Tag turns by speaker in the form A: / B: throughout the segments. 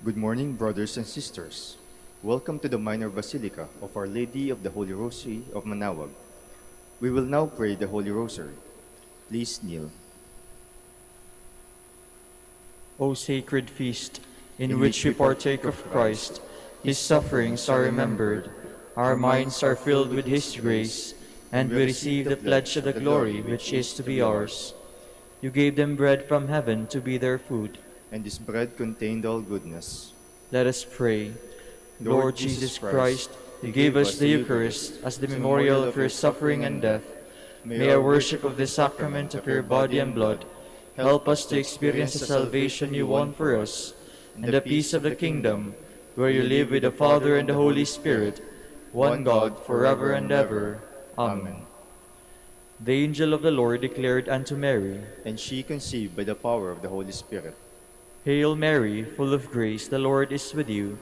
A: Good morning, brothers and sisters. Welcome to the Minor Basilica of Our Lady of the Holy Rosary of Manaoag. We will now pray the Holy Rosary. Please kneel.
B: O sacred feast, in which we partake of Christ, His sufferings are remembered, our minds are filled with His grace, and we receive the pledge of the glory which is to be ours. You gave them bread from heaven to be their food.
A: And this bread contained all goodness.
B: Let us pray. Lord Jesus Christ, you gave us the Eucharist as the memorial of your suffering and death. May our worship of the sacrament of your body and blood help us to experience the salvation you won for us, and the peace of the kingdom, where you live with the Father and the Holy Spirit, one God, forever and ever. Amen. The angel of the Lord declared unto Mary,
A: And she conceived by the power of the Holy Spirit.
B: Hail Mary, full of grace, the Lord is with you.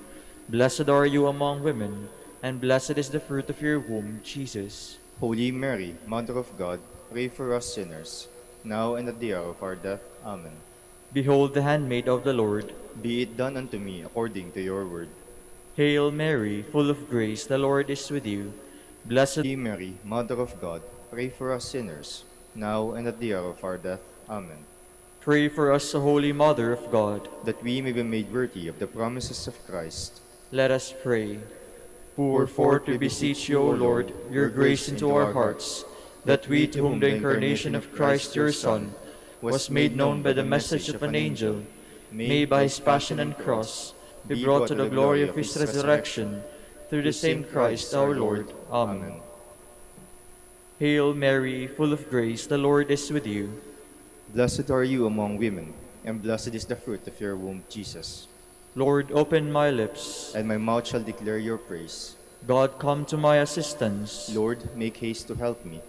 B: Blessed are you among women, and blessed is the fruit of your womb, Jesus.
A: Holy Mary, Mother of God, pray for us sinners, now and at the hour of our death. Amen.
B: Behold the handmaid of the Lord.
A: Be it done unto me according to your word.
B: Hail Mary, full of grace, the Lord is with you. Blessed
A: Holy Mary, Mother of God, pray for us sinners, now and at the hour of our death. Amen.
B: Pray for us, O Holy Mother of God,
A: that we may be made worthy of the promises of Christ.
B: Let us pray. Pour forth, we beseech you, O Lord, your grace into our hearts, that we, to whom the incarnation of Christ your Son was made known by the message of an angel, may by his passion and cross be brought to the glory of his resurrection, through the same Christ our Lord. Amen. Hail Mary, full of grace, the Lord is with you.
A: Blessed are you among women, and blessed is the fruit of your womb, Jesus.
B: Lord, open my lips,
A: and my mouth shall declare your praise.
B: God, come to my assistance.
A: Lord, make haste to help me.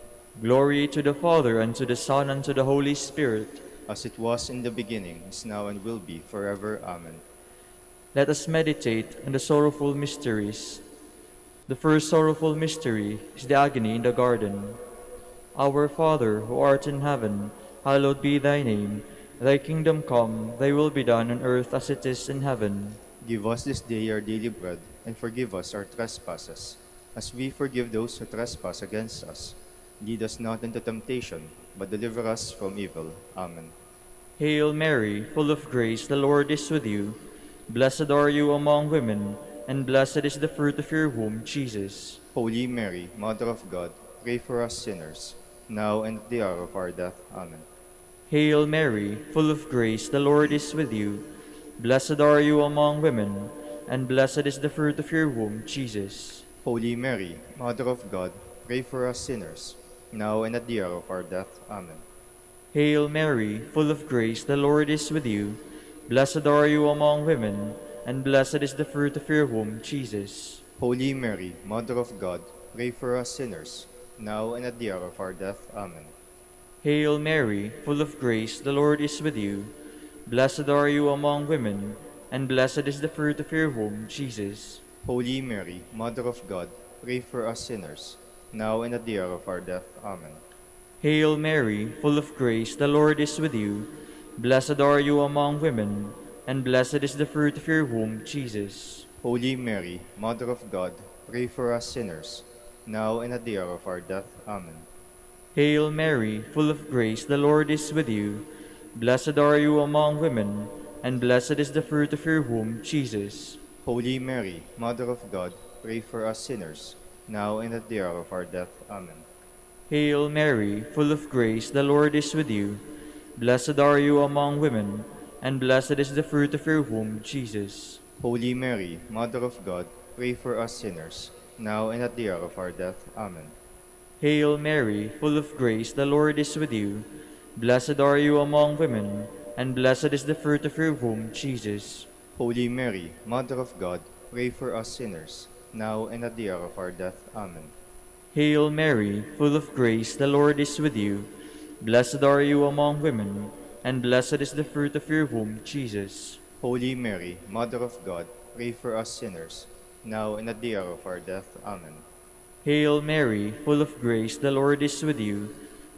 B: Glory to the Father, and to the Son, and to the Holy Spirit.
A: As it was in the beginning, is now, and will be, forever. Amen.
B: Let us meditate on the sorrowful mysteries. The first sorrowful mystery is the agony in the garden. Our Father, who art in heaven, hallowed be thy name. Thy kingdom come, thy will be done on earth as it is in heaven.
A: Give us this day our daily bread, and forgive us our trespasses, as we forgive those who trespass against us. Lead us not into temptation, but deliver us from evil. Amen.
B: Hail Mary, full of grace, the Lord is with you. Blessed are you among women, and blessed is the fruit of your womb, Jesus.
A: Holy Mary, Mother of God, pray for us sinners, now and at the hour of our death. Amen.
B: Hail Mary, full of grace, the Lord is with you. Blessed are you among women, and blessed is the fruit of your womb, Jesus.
A: Holy Mary, Mother of God, pray for us sinners, now and at the hour of our death. Amen.
B: Hail Mary, full of grace, the Lord is with you. Blessed are you among women, and blessed is the fruit of your womb, Jesus.
A: Holy Mary, Mother of God, pray for us sinners, now and at the hour of our death. Amen.
B: Hail Mary, full of grace, the Lord is with you. Blessed are you among women, and blessed is the fruit of your womb, Jesus.
A: Holy Mary, Mother of God, pray for us sinners, now and at the hour of our death. Amen.
B: Hail Mary, full of grace, the Lord is with you. Blessed are you among women, and blessed is the fruit of your womb, Jesus.
A: Holy Mary, Mother of God, pray for us sinners, now and at the hour of our death. Amen.
B: Hail Mary, full of grace, the Lord is with you. Blessed are you among women, and blessed is the fruit of your womb, Jesus.
A: Holy Mary, Mother of God, pray for us sinners, now and at the hour of our death. Amen.
B: Hail Mary, full of grace, the Lord is with you. Blessed are you among women, and blessed is the fruit of your womb, Jesus.
A: Holy Mary, Mother of God, pray for us sinners, now and at the hour of our death. Amen.
B: Hail Mary, full of grace, the Lord is with you. Blessed are you among women, and blessed is the fruit of your womb, Jesus.
A: Holy Mary, Mother of God, pray for us sinners, now and at the hour of our death. Amen.
B: Hail Mary, full of grace, the Lord is with you. Blessed are you among women, and blessed is the fruit of your womb, Jesus.
A: Holy Mary, Mother of God, pray for us sinners, now and at the hour of our death. Amen.
B: Hail Mary, full of grace, the Lord is with you.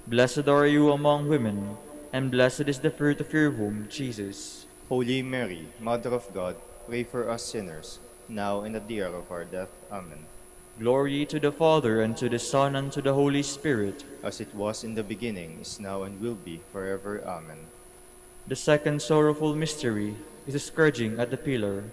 B: Blessed are you among women, and blessed is the fruit of your womb, Jesus.
A: Holy Mary, Mother of God, pray for us sinners, now and at the hour of our death. Amen.
B: Glory to the Father, and to the Son, and to the Holy Spirit.
A: As it was in the beginning, is now, and will be, forever. Amen.
B: The second sorrowful mystery is the scourging at the pillar.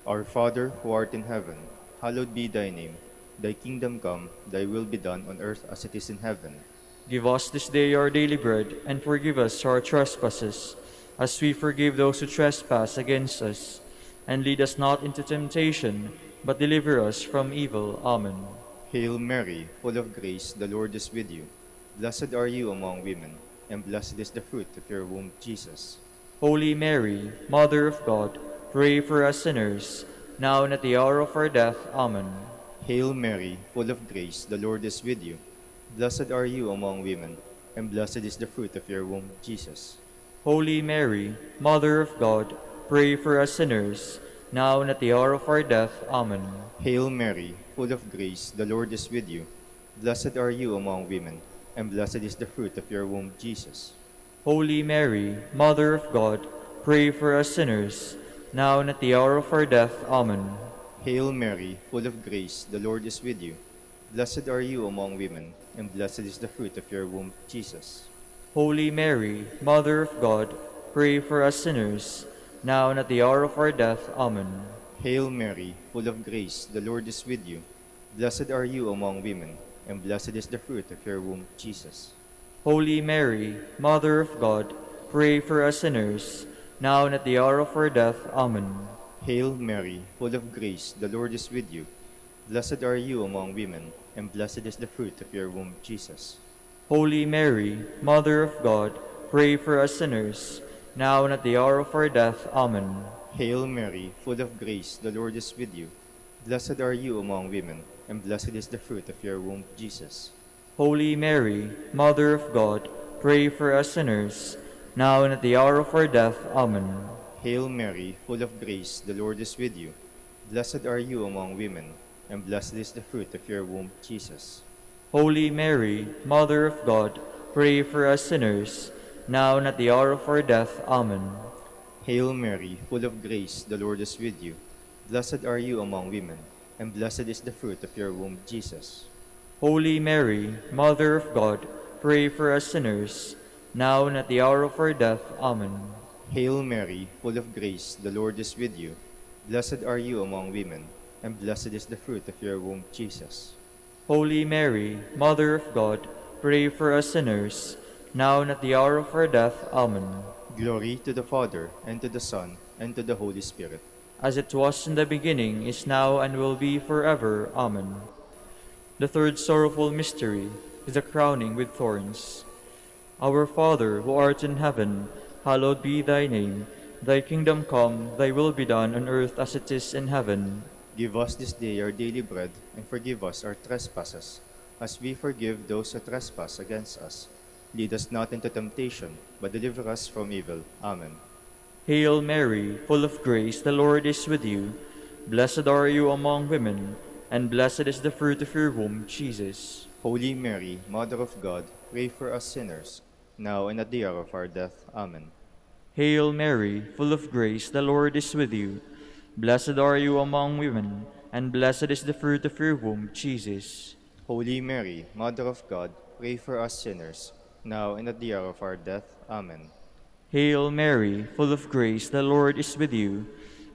A: Our Father, who art in heaven, hallowed be thy name. Thy kingdom come, thy will be done on earth as it is in heaven.
B: Give us this day our daily bread, and forgive us our trespasses, as we forgive those who trespass against us. And lead us not into temptation, but deliver us from evil. Amen.
A: Hail Mary, full of grace, the Lord is with you. Blessed are you among women, and blessed is the fruit of your womb, Jesus.
B: Holy Mary, Mother of God, pray for us sinners, now and at the hour of our death. Amen.
A: Hail Mary, full of grace, the Lord is with you. Blessed are you among women, and blessed is the fruit of your womb, Jesus.
B: Holy Mary, Mother of God, pray for us sinners, now and at the hour of our death. Amen.
A: Hail Mary, full of grace, the Lord is with you. Blessed are you among women, and blessed is the fruit of your womb, Jesus.
B: Holy Mary, Mother of God, pray for us sinners, now and at the hour of our death. Amen.
A: Hail Mary, full of grace, the Lord is with you. Blessed are you among women, and blessed is the fruit of your womb, Jesus.
B: Holy Mary, Mother of God, pray for us sinners, now and at the hour of our death. Amen.
A: Hail Mary, full of grace, the Lord is with you. Blessed are you among women, and blessed is the fruit of your womb, Jesus.
B: Holy Mary, Mother of God, pray for us sinners, now and at the hour of our death. Amen.
A: Hail Mary, full of grace, the Lord is with you. Blessed are you among women, and blessed is the fruit of your womb, Jesus.
B: Holy Mary, Mother of God, pray for us sinners, now and at the hour of our death. Amen.
A: Hail Mary, full of grace, the Lord is with you. Blessed are you among women, and blessed is the fruit of your womb, Jesus.
B: Holy Mary, Mother of God, pray for us sinners, now and at the hour of our death. Amen.
A: Hail Mary, full of grace, the Lord is with you. Blessed are you among women, and blessed is the fruit of your womb, Jesus.
B: Holy Mary, Mother of God, pray for us sinners, now and at the hour of our death. Amen.
A: Hail Mary, full of grace, the Lord is with you. Blessed are you among women, and blessed is the fruit of your womb, Jesus.
B: Holy Mary, Mother of God, pray for us sinners, now and at the hour of our death. Amen.
A: Hail Mary, full of grace, the Lord is with you. Blessed are you among women, and blessed is the fruit of your womb, Jesus.
B: Holy Mary, Mother of God, pray for us sinners, now and at the hour of our death. Amen.
A: Glory to the Father, and to the Son, and to the Holy Spirit.
B: As it was in the beginning, is now, and will be forever. Amen. The third sorrowful mystery is the crowning with thorns. Our Father, who art in heaven, hallowed be thy name. Thy kingdom come, thy will be done on earth as it is in heaven.
A: Give us this day our daily bread, and forgive us our trespasses, as we forgive those who trespass against us. Lead us not into temptation, but deliver us from evil. Amen.
B: Hail Mary, full of grace, the Lord is with you. Blessed are you among women, and blessed is the fruit of your womb, Jesus.
A: Holy Mary, Mother of God, pray for us sinners, now and at the hour of our death. Amen.
B: Hail Mary, full of grace, the Lord is with you. Blessed are you among women, and blessed is the fruit of your womb, Jesus.
A: Holy Mary, Mother of God, pray for us sinners, now and at the hour of our death. Amen.
B: Hail Mary, full of grace, the Lord is with you.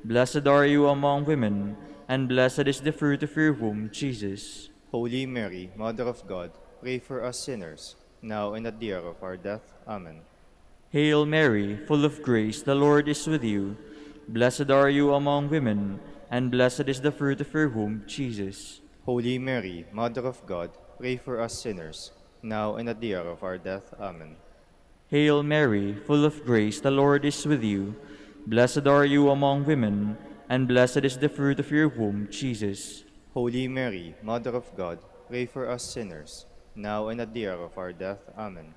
B: Blessed are you among women, and blessed is the fruit of your womb, Jesus.
A: Holy Mary, Mother of God, pray for us sinners, now and at the hour of our death. Amen.
B: Hail Mary, full of grace, the Lord is with you. Blessed are you among women, and blessed is the fruit of your womb, Jesus.
A: Holy Mary, Mother of God, pray for us sinners, now and at the hour of our death. Amen.
B: Hail Mary, full of grace, the Lord is with you. Blessed are you among women, and blessed is the fruit of your womb, Jesus.
A: Holy Mary, Mother of God, pray for us sinners, now and at the hour of our death. Amen.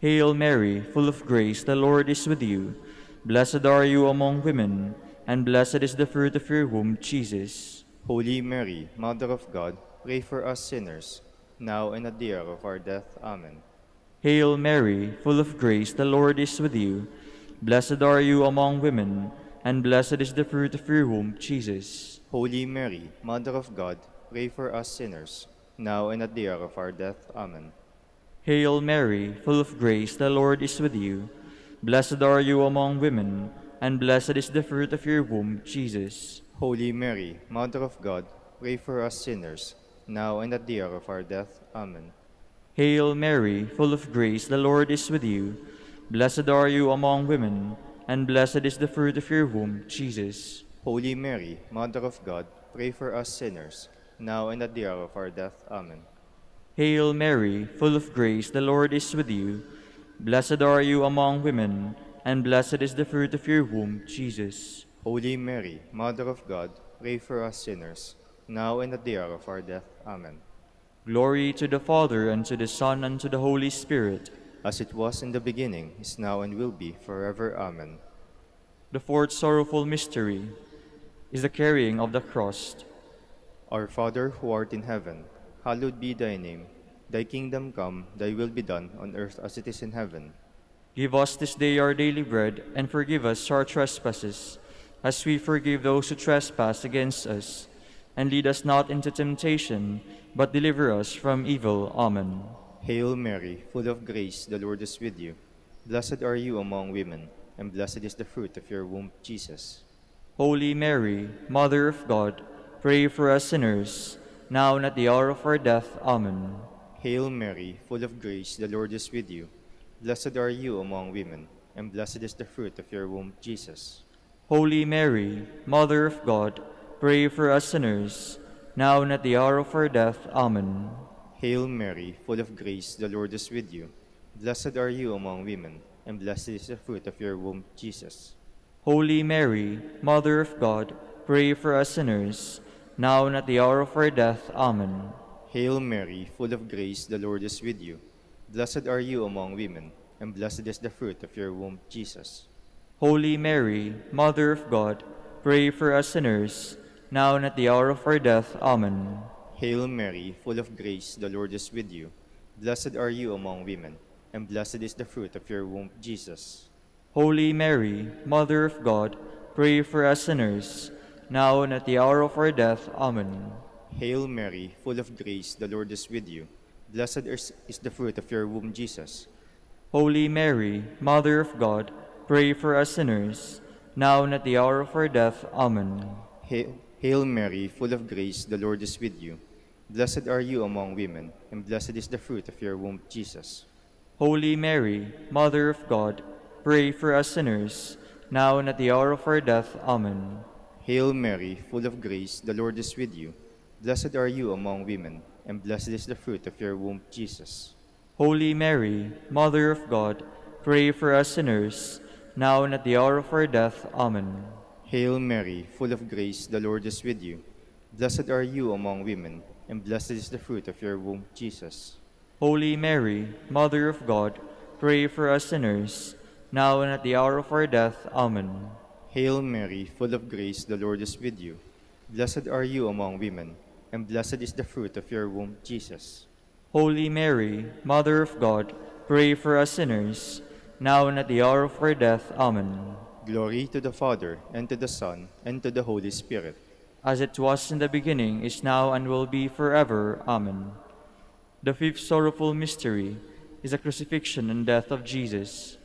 B: Hail Mary, full of grace, the Lord is with you. Blessed are you among women, and blessed is the fruit of your womb, Jesus.
A: Holy Mary, Mother of God, pray for us sinners, now and at the hour of our death. Amen.
B: Hail Mary, full of grace, the Lord is with you. Blessed are you among women, and blessed is the fruit of your womb, Jesus.
A: Holy Mary, Mother of God, pray for us sinners, now and at the hour of our death. Amen.
B: Hail Mary, full of grace, the Lord is with you. Blessed are you among women, and blessed is the fruit of your womb, Jesus.
A: Holy Mary, Mother of God, pray for us sinners, now and at the hour of our death. Amen.
B: Hail Mary, full of grace, the Lord is with you. Blessed are you among women, and blessed is the fruit of your womb, Jesus.
A: Holy Mary, Mother of God, pray for us sinners, now and at the hour of our death. Amen.
B: Hail Mary, full of grace, the Lord is with you. Blessed are you among women, and blessed is the fruit of your womb, Jesus.
A: Holy Mary, Mother of God, pray for us sinners, now and at the hour of our death. Amen.
B: Glory to the Father, and to the Son, and to the Holy Spirit.
A: As it was in the beginning, is now, and will be forever. Amen.
B: The fourth sorrowful mystery is the carrying of the cross.
A: Our Father, who art in heaven, hallowed be thy name. Thy kingdom come, thy will be done, on earth as it is in heaven.
B: Give us this day our daily bread, and forgive us our trespasses, as we forgive those who trespass against us. And lead us not into temptation, but deliver us from evil. Amen.
A: Hail Mary, full of grace, the Lord is with you. Blessed are you among women, and blessed is the fruit of your womb, Jesus.
B: Holy Mary, Mother of God, pray for us sinners, now and at the hour of our death. Amen.
A: Hail Mary, full of grace, the Lord is with you. Blessed are you among women, and blessed is the fruit of your womb, Jesus.
B: Holy Mary, Mother of God, pray for us sinners, now and at the hour of our death. Amen.
A: Hail Mary, full of grace, the Lord is with you. Blessed are you among women, and blessed is the fruit of your womb, Jesus.
B: Holy Mary, Mother of God, pray for us sinners, now and at the hour of our death. Amen.
A: Hail Mary, full of grace, the Lord is with you. Blessed are you among women, and blessed is the fruit of your womb, Jesus.
B: Holy Mary, Mother of God, pray for us sinners, now and at the hour of our death. Amen.
A: Hail Mary, full of grace, the Lord is with you. Blessed are you among women, and blessed is the fruit of your womb, Jesus.
B: Holy Mary, Mother of God, pray for us sinners, now and at the hour of our death. Amen.
A: Hail Mary, full of grace, the Lord is with you. Blessed is the fruit of your womb, Jesus.
B: Holy Mary, Mother of God, pray for us sinners, now and at the hour of our death. Amen.
A: Hail Mary, full of grace, the Lord is with you. Blessed are you among women, and blessed is the fruit of your womb, Jesus.
B: Holy Mary, Mother of God, pray for us sinners, now and at the hour of our death. Amen.
A: Hail Mary, full of grace, the Lord is with you. Blessed are you among women, and blessed is the fruit of your womb, Jesus.
B: Holy Mary, Mother of God, pray for us sinners, now and at the hour of our death. Amen.
A: Hail Mary, full of grace, the Lord is with you. Blessed are you among women, and blessed is the fruit of your womb, Jesus.
B: Holy Mary, Mother of God, pray for us sinners, now and at the hour of our death. Amen.
A: Hail Mary, full of grace, the Lord is with you. Blessed are you among women, and blessed is the fruit of your womb, Jesus.
B: Holy Mary, Mother of God, pray for us sinners, now and at the hour of our death. Amen.
A: Glory to the Father, and to the Son, and to the Holy Spirit.
B: As it was in the beginning, is now, and will be forever. Amen. The fifth sorrowful mystery is the crucifixion and death of Jesus.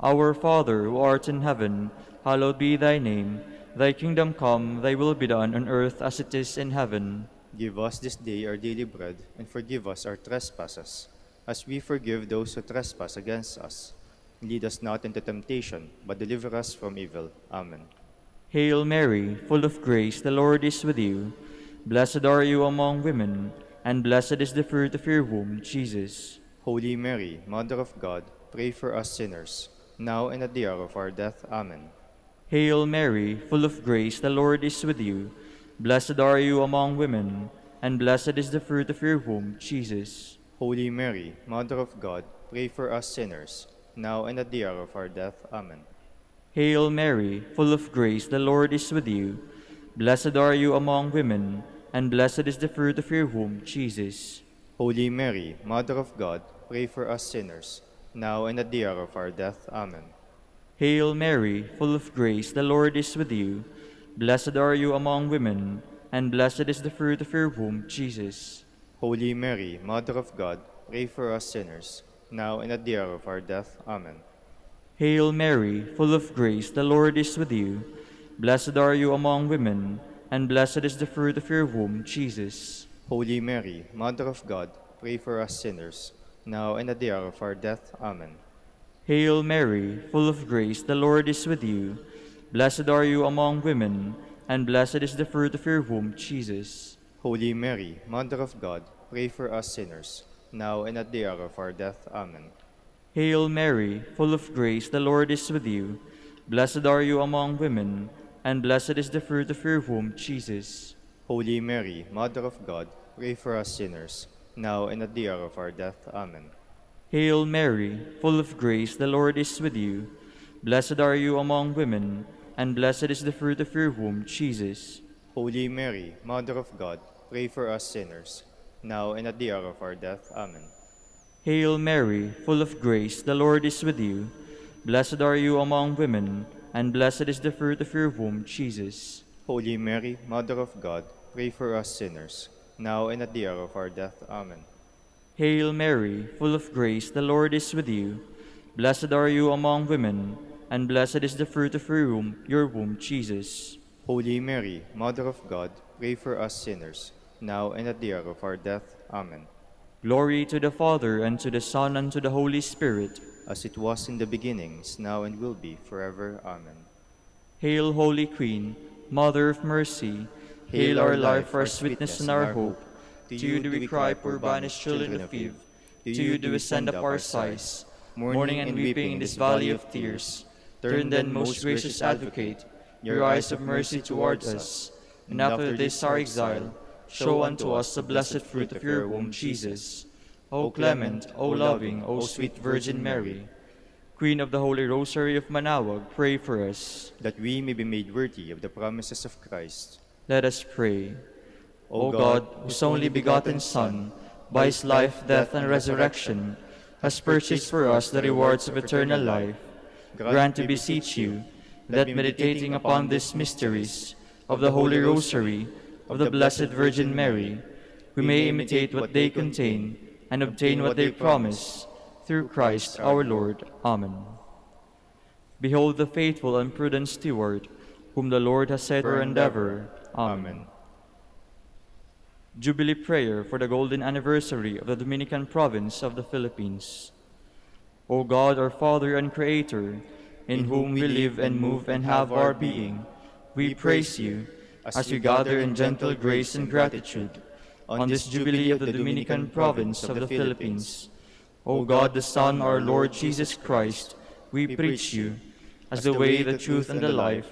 B: Our Father, who art in heaven, hallowed be thy name. Thy kingdom come, thy will be done on earth as it is in heaven.
A: Give us this day our daily bread, and forgive us our trespasses, as we forgive those who trespass against us. Lead us not into temptation, but deliver us from evil. Amen.
B: Hail Mary, full of grace, the Lord is with you. Blessed are you among women, and blessed is the fruit of your womb, Jesus.
A: Holy Mary, Mother of God, pray for us sinners, now and at the hour of our death. Amen.
B: Hail Mary, full of grace, the Lord is with you. Blessed are you among women, and blessed is the fruit of your womb, Jesus.
A: Holy Mary, Mother of God, pray for us sinners, now and at the hour of our death. Amen.
B: Hail Mary, full of grace, the Lord is with you. Blessed are you among women, and blessed is the fruit of your womb, Jesus.
A: Holy Mary, Mother of God, pray for us sinners, now and at the hour of our death. Amen.
B: Hail Mary, full of grace, the Lord is with you. Blessed are you among women, and blessed is the fruit of your womb, Jesus.
A: Holy Mary, Mother of God, pray for us sinners, now and at the hour of our death. Amen.
B: Hail Mary, full of grace, the Lord is with you. Blessed are you among women, and blessed is the fruit of your womb, Jesus.
A: Holy Mary, Mother of God, pray for us sinners, now and at the hour of our death. Amen.
B: Hail Mary, full of grace, the Lord is with you. Blessed are you among women, and blessed is the fruit of your womb, Jesus.
A: Holy Mary, Mother of God, pray for us sinners, now and at the hour of our death. Amen.
B: Hail Mary, full of grace, the Lord is with you. Blessed are you among women, and blessed is the fruit of your womb, Jesus.
A: Holy Mary, Mother of God, pray for us sinners, now and at the hour of our death. Amen.
B: Hail Mary, full of grace, the Lord is with you. Blessed are you among women, and blessed is the fruit of your womb, Jesus.
A: Holy Mary, Mother of God, pray for us sinners, now and at the hour of our death. Amen.
B: Hail Mary, full of grace, the Lord is with you. Blessed are you among women, and blessed is the fruit of your womb, Jesus.
A: Holy Mary, Mother of God, pray for us sinners, now and at the hour of our death. Amen.
B: Hail Mary, full of grace, the Lord is with you. Blessed are you among women, and blessed is the fruit of your womb, Jesus.
A: Holy Mary, Mother of God, pray for us sinners, now and at the hour of our death. Amen.
B: Glory to the Father, and to the Son, and to the Holy Spirit.
A: As it was in the beginning, is now, and will be forever. Amen.
B: Hail, Holy Queen, Mother of Mercy. Hail our life, our sweetness, and our hope. To you do we cry, poor banished children of Eve. To you do we send up our sighs, mourning and weeping in this valley of tears. Turn then, most gracious Advocate, your eyes of mercy toward us, and after this our exile, show unto us the blessed fruit of your womb, Jesus. O clement, O loving, O sweet Virgin Mary, Queen of the Holy Rosary of Manaoag, pray for us,
A: that we may be made worthy of the promises of Christ.
B: Let us pray. O God, whose only begotten Son, by his life, death, and resurrection, has purchased for us the rewards of eternal life, grant, we beseech you, that meditating upon these mysteries of the Holy Rosary of the Blessed Virgin Mary, we may imitate what they contain and obtain what they promise, through Christ our Lord. Amen. Behold the faithful and prudent steward, whom the Lord has set for endeavor. Amen. Jubilee Prayer for the Golden Anniversary of the Dominican Province of the Philippines. O God, our Father and Creator, in whom we live and move and have our being, we praise you as we gather in gentle grace and gratitude on this Jubilee of the Dominican Province of the Philippines. O God, the Son, our Lord Jesus Christ, we preach you as the way, the truth, and the life,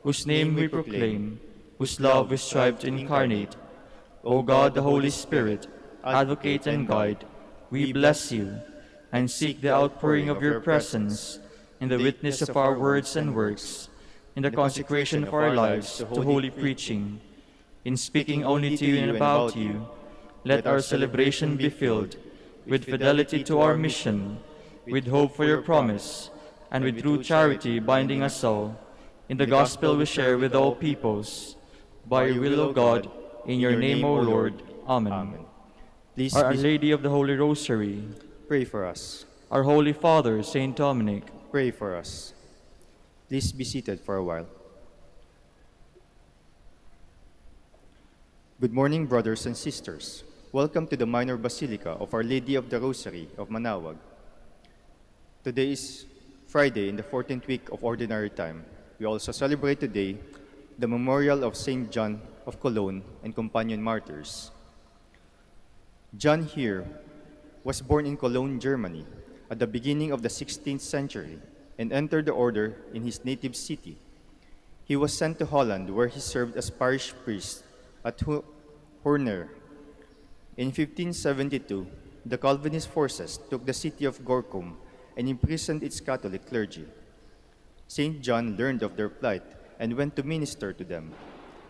B: whose name we proclaim, whose love we strive to incarnate. O God, the Holy Spirit, advocate and guide, we bless you and seek the outpouring of your presence in the witness of our words and works, in the consecration of our lives to holy preaching, in speaking only to you and about you. Let our celebration be filled with fidelity to our mission, with hope for your promise, and with true charity binding us all in the gospel we share with all peoples. By your will, O God, in your name, O Lord. Amen.
A: Amen. Please
B: Our Lady of the Holy Rosary,
A: pray for us.
B: our Holy Father, Saint Dominic,
A: Pray for us. Please be seated for a while. Good morning, brothers and sisters. Welcome to the Minor Basilica of Our Lady of the Rosary of Manaoag. Today is Friday in the 14th week of Ordinary Time. We also celebrate today the memorial of Saint John of Cologne and companion martyrs. John here was born in Cologne, Germany, at the beginning of the 16th century and entered the order in his native city. He was sent to Holland, where he served as parish priest at Hoorner. In 1572, the Calvinist forces took the city of Gorkum and imprisoned its Catholic clergy. Saint John learned of their plight and went to minister to them,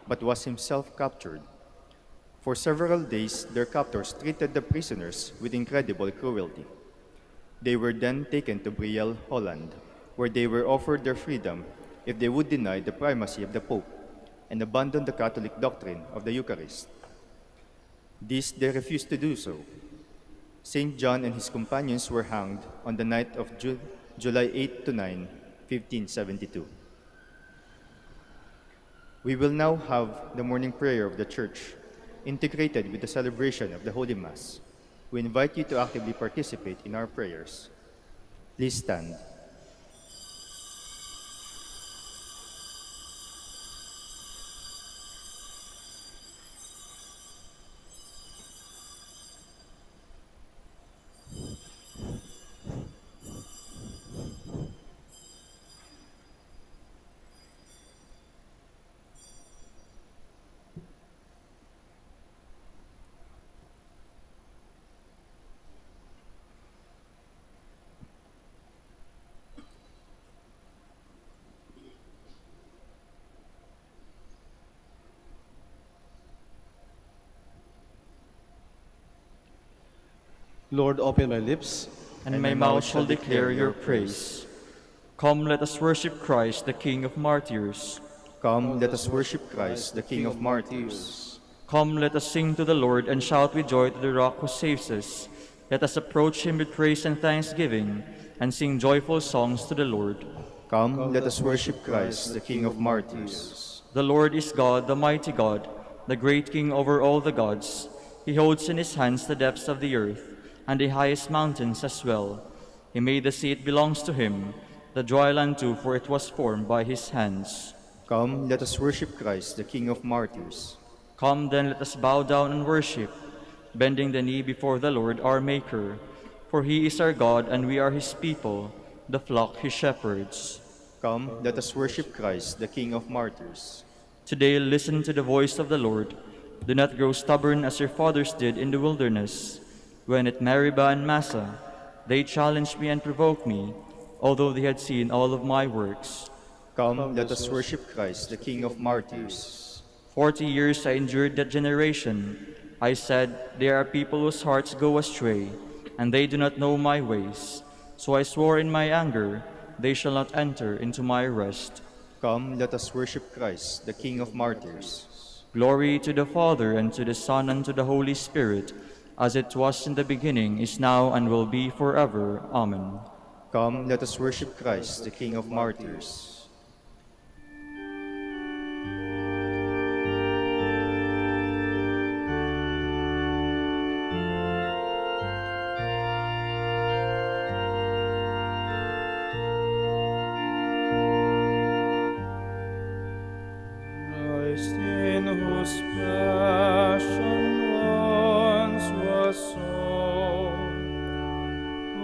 A: but was himself captured. For several days, their captors treated the prisoners with incredible cruelty. They were then taken to Brielle, Holland, where they were offered their freedom if they would deny the primacy of the Pope and abandon the Catholic doctrine of the Eucharist. This they refused to do so. St. John and his companions were hanged on the night of July 8 to 9, 1572. We will now have the morning prayer of the Church, integrated with the celebration of the Holy Mass. We invite you to actively participate in our prayers. Please stand.
C: Lord, open my lips,
B: and my mouth shall declare your praise. Come, let us worship Christ, the King of martyrs.
A: Come, let us worship Christ, the King of martyrs.
B: Come, let us sing to the Lord and shout with joy to the rock who saves us. Let us approach him with praise and thanksgiving and sing joyful songs to the Lord.
A: Come, let us worship Christ, the King of martyrs.
B: The Lord is God, the mighty God, the great King over all the gods. He holds in his hands the depths of the earth and the highest mountains as well. He made the sea, it belongs to him, the dry land too, for it was formed by his hands.
A: Come, let us worship Christ, the King of martyrs.
B: Come then, let us bow down and worship, bending the knee before the Lord our Maker. For he is our God, and we are his people, the flock he shepherds.
A: Come, let us worship Christ, the King of martyrs.
B: Today listen to the voice of the Lord. Do not grow stubborn as your fathers did in the wilderness. When at Meribah and Massa, they challenged me and provoked me, although they had seen all of my works.
A: Come, let us worship Christ, the King of martyrs.
B: 40 years I endured that generation. I said, there are people whose hearts go astray, and they do not know my ways. So I swore in my anger, they shall not enter into my rest.
A: Come, let us worship Christ, the King of martyrs.
B: Glory to the Father, and to the Son, and to the Holy Spirit, as it was in the beginning, is now, and will be forever. Amen.
A: Come, let us worship Christ, the King of martyrs.
D: Christ, in whose passion once was sown,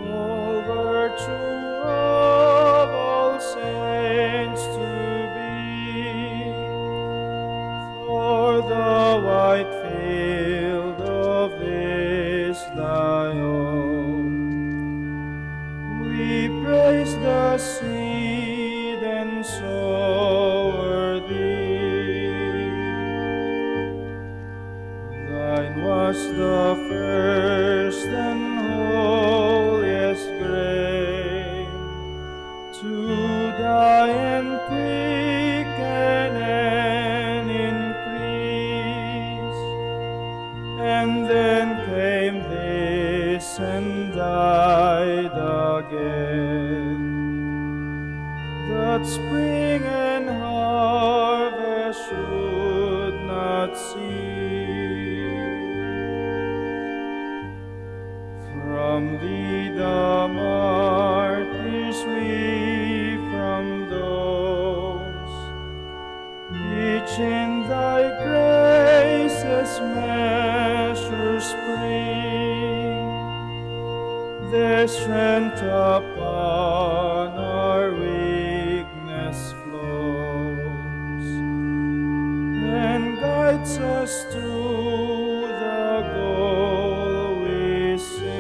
D: all virtue of all saints to be, for the white field of this thy own, we praise the seed and sower thee. Thine was the first and holiest grain, to die and quicken and increase. And then came this and died again, that spring and harvest should not cease. From thee the martyrs we from those, each in thy grace's measure spring, their strength upon our weakness flows, and guides us to the goal we sing.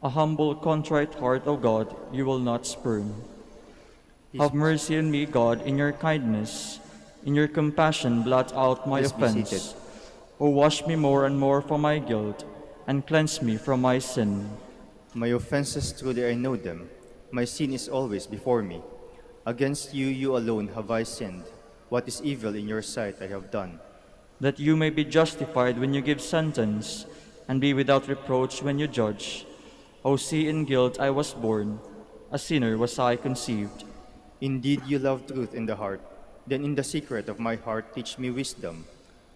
B: A humble, contrite heart, O God, you will not spurn. Have mercy on me, God, in your kindness. In your compassion, blot out my
A: Please be
B: offense.
A: seated.
B: O wash me more and more from my guilt, and cleanse me from my sin.
A: My offenses truly I know them. My sin is always before me. Against you, you alone have I sinned. What is evil in your sight I have done.
B: That you may be justified when you give sentence, and be without reproach when you judge. O see, in guilt I was born, a sinner was I conceived.
A: Indeed, you love truth in the heart. Then in the secret of my heart teach me wisdom.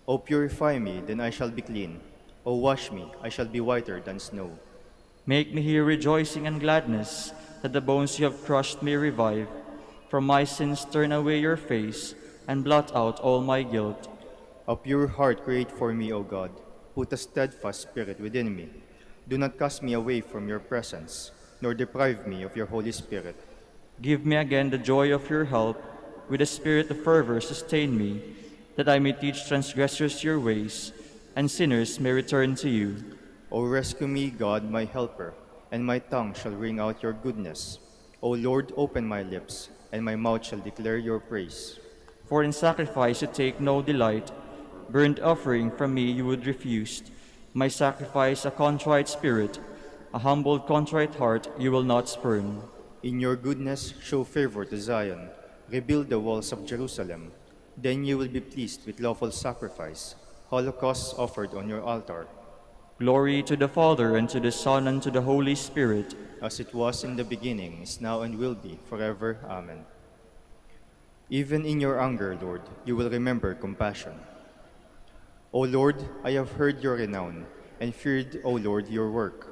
A: O purify me, then I shall be clean. O wash me, I shall be whiter than snow.
B: Make me hear rejoicing and gladness, that the bones you have crushed may revive. From my sins turn away your face, and blot out all my guilt.
A: A pure heart create for me, O God. Put a steadfast spirit within me. Do not cast me away from your presence, nor deprive me of your Holy Spirit.
B: Give me again the joy of your help. With a spirit of fervor sustain me, that I may teach transgressors your ways, and sinners may return to you.
A: O rescue me, God, my helper, and my tongue shall ring out your goodness. O Lord, open my lips, and my mouth shall declare your praise.
B: For in sacrifice you take no delight, burnt offering from me you would refuse. My sacrifice a contrite spirit, a humble contrite heart you will not spurn.
A: In your goodness show favor to Zion. Rebuild the walls of Jerusalem. Then you will be pleased with lawful sacrifice, holocausts offered on your altar.
B: Glory to the Father, and to the Son, and to the Holy Spirit.
A: As it was in the beginning, is now, and will be, forever. Amen. Even in your anger, Lord, you will remember compassion. O Lord, I have heard your renown, and feared, O Lord, your work.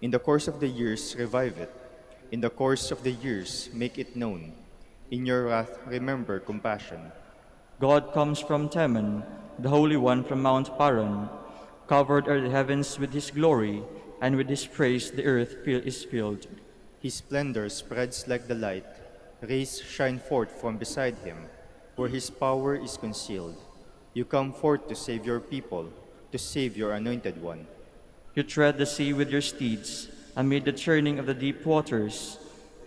A: In the course of the years, revive it. In the course of the years, make it known. In your wrath, remember compassion.
B: God comes from Teman, the Holy One from Mount Paran. Covered are the heavens with his glory, and with his praise the earth is filled.
A: His splendor spreads like the light. Rays shine forth from beside him, where his power is concealed. You come forth to save your people, to save your anointed one.
B: You tread the sea with your steeds, amid the churning of the deep waters.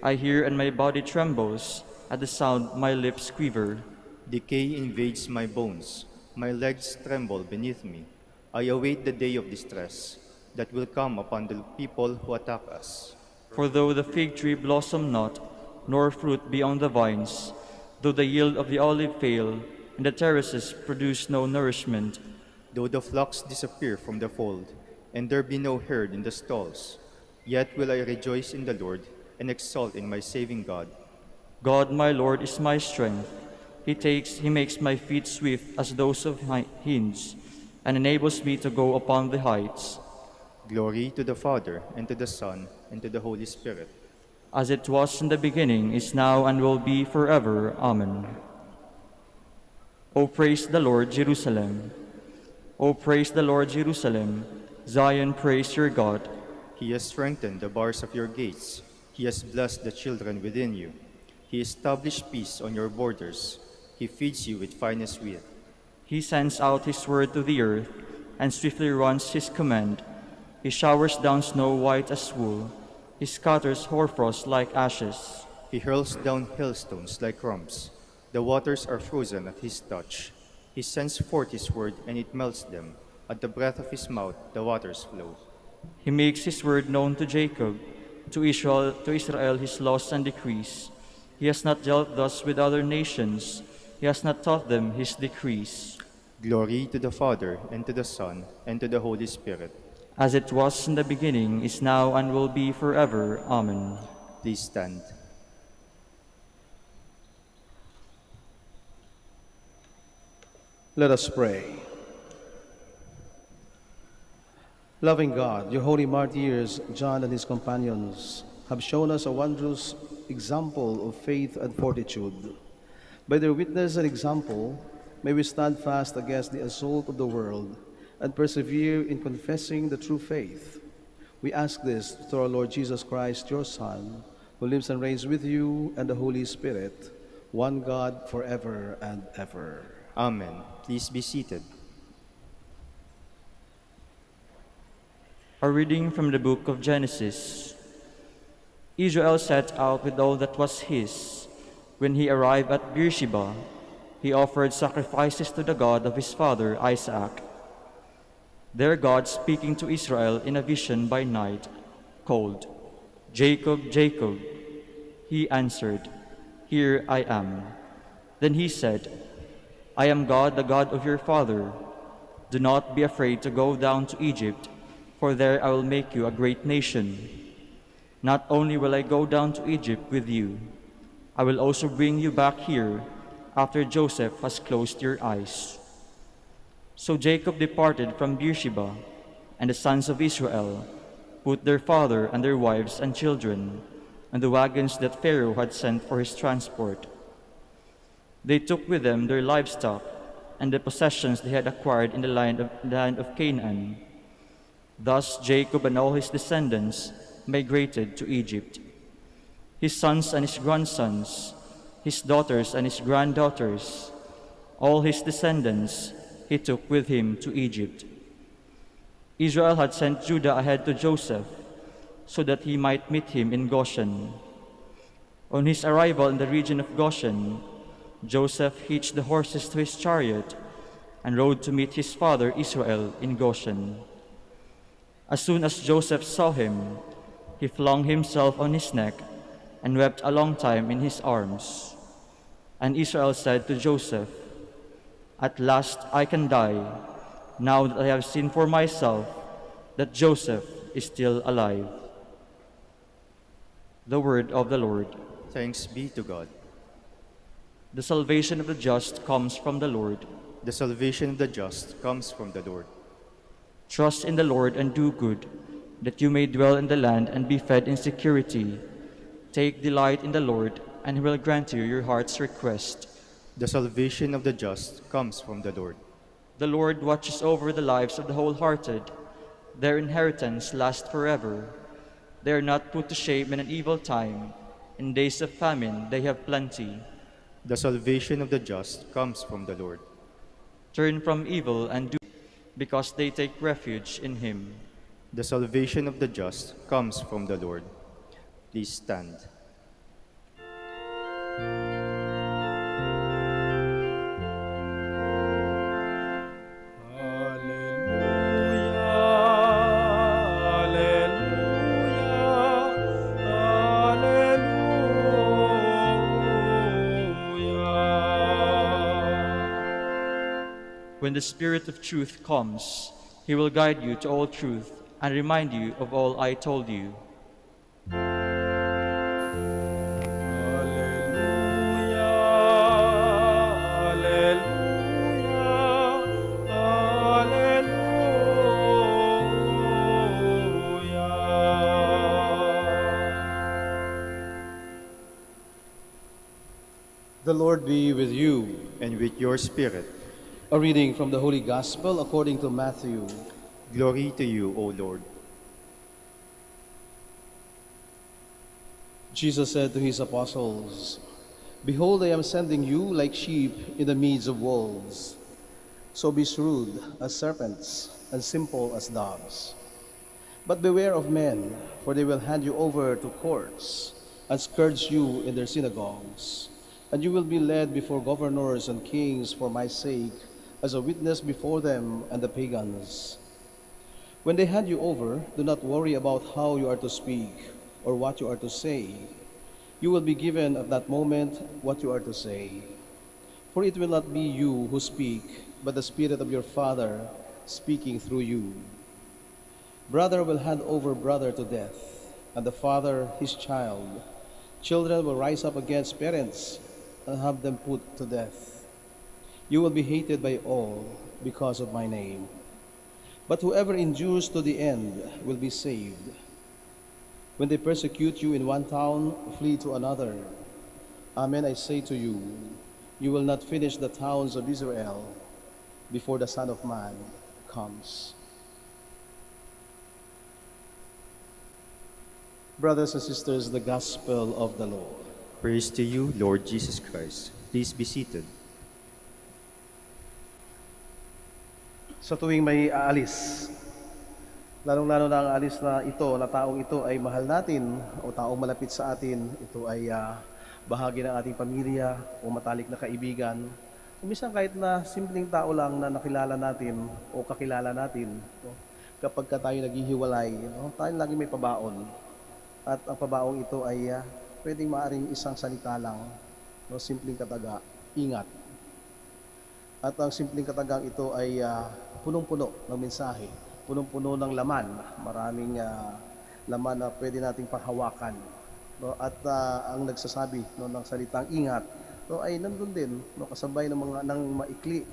B: I hear and my body trembles, at the sound my lips quiver.
A: Decay invades my bones, my legs tremble beneath me. I await the day of distress that will come upon the people who attack us.
B: For though the fig tree blossom not, nor fruit be on the vines, though the yield of the olive fail, and the terraces produce no nourishment,
A: though the flocks disappear from the fold, and there be no herd in the stalls, yet will I rejoice in the Lord, and exult in my saving God.
B: God my Lord is my strength. He makes my feet swift as those of hinds, and enables me to go upon the heights.
A: Glory to the Father, and to the Son, and to the Holy Spirit.
B: As it was in the beginning, is now, and will be forever. Amen. O praise the Lord, Jerusalem. O praise the Lord, Jerusalem. Zion, praise your God.
A: He has strengthened the bars of your gates. He has blessed the children within you. He established peace on your borders. He feeds you with finest wheat.
B: He sends out his word to the earth, and swiftly runs his command. He showers down snow white as wool. He scatters hoarfrost like ashes.
A: He hurls down hailstones like crumbs. The waters are frozen at his touch. He sends forth his word, and it melts them. At the breath of his mouth, the waters flow.
B: He makes his word known to Jacob, to Israel his laws and decrees. He has not dealt thus with other nations. He has not taught them his decrees.
A: Glory to the Father, and to the Son, and to the Holy Spirit.
B: As it was in the beginning, is now, and will be forever. Amen.
A: Please stand.
C: Let us pray. Loving God, your holy martyrs, John and his companions, have shown us a wondrous example of faith and fortitude. By their witness and example, may we stand fast against the assault of the world and persevere in confessing the true faith. We ask this through our Lord Jesus Christ, your Son, who lives and reigns with you and the Holy Spirit, one God forever and ever.
A: Amen. Please be seated.
B: A reading from the book of Genesis. Israel set out with all that was his. When he arrived at Beersheba, he offered sacrifices to the God of his father Isaac. There God, speaking to Israel in a vision by night, called, "Jacob, Jacob." He answered, "Here I am." Then he said, "I am God, the God of your father. Do not be afraid to go down to Egypt, for there I will make you a great nation. Not only will I go down to Egypt with you, I will also bring you back here after Joseph has closed your eyes." So Jacob departed from Beersheba, and the sons of Israel put their father and their wives and children and the wagons that Pharaoh had sent for his transport. They took with them their livestock and the possessions they had acquired in the land of Canaan. Thus Jacob and all his descendants migrated to Egypt. His sons and his grandsons, his daughters and his granddaughters, all his descendants he took with him to Egypt. Israel had sent Judah ahead to Joseph, so that he might meet him in Goshen. On his arrival in the region of Goshen, Joseph hitched the horses to his chariot and rode to meet his father Israel in Goshen. As soon as Joseph saw him, he flung himself on his neck and wept a long time in his arms. And Israel said to Joseph, "At last I can die, now that I have seen for myself that Joseph is still alive." The word of the Lord.
A: Thanks be to God.
B: The salvation of the just comes from the Lord.
A: The salvation of the just comes from the Lord.
B: Trust in the Lord and do good, that you may dwell in the land and be fed in security. Take delight in the Lord, and he will grant you your heart's request.
A: The salvation of the just comes from the Lord.
B: The Lord watches over the lives of the wholehearted. Their inheritance lasts forever. They are not put to shame in an evil time. In days of famine they have plenty.
A: The salvation of the just comes from the Lord.
B: Turn from evil and do, because they take refuge in him.
A: The salvation of the just comes from the Lord. Please stand.
B: When the Spirit of truth comes, he will guide you to all truth and remind you of all I told you.
C: The Lord be with you.
A: And with your spirit.
C: A reading from the Holy Gospel according to Matthew.
A: Glory to you, O Lord.
C: Jesus said to his apostles, "Behold, I am sending you like sheep in the midst of wolves. So be shrewd as serpents and simple as doves. But beware of men, for they will hand you over to courts and scourge you in their synagogues. And you will be led before governors and kings for my sake, as a witness before them and the pagans. When they hand you over, do not worry about how you are to speak or what you are to say. You will be given at that moment what you are to say. For it will not be you who speak, but the Spirit of your Father speaking through you. Brother will hand over brother to death, and the father his child. Children will rise up against parents and have them put to death. You will be hated by all because of my name. But whoever endures to the end will be saved. When they persecute you in one town, flee to another. Amen, I say to you, you will not finish the towns of Israel before the Son of Man comes." Brothers and sisters, the Gospel of the Lord.
A: Praise to you, Lord Jesus Christ. Please be seated.
C: Sa tuwing may aalis, lalong-lalo na ang aalis na ito, na taong ito ay mahal natin o taong malapit sa atin, ito ay bahagi ng ating pamilya o matalik na kaibigan, Minsan kahit na simpleng tao lang na nakilala natin o kakilala natin, no? Kapag ka tayo naghihiwalay, no? Tayo lagi may pabaon. At ang pabaong ito ay pwedeng maaring isang salita lang, no? Simpleng kataga, ingat. At ang simpleng katagang ito ay punong-puno ng mensahe, punong-puno ng laman, maraming laman na pwede nating panghawakan. No? At ang nagsasabi, no, ng salitang ingat, no, ay nandun din, no, kasabay ng mga ng maikli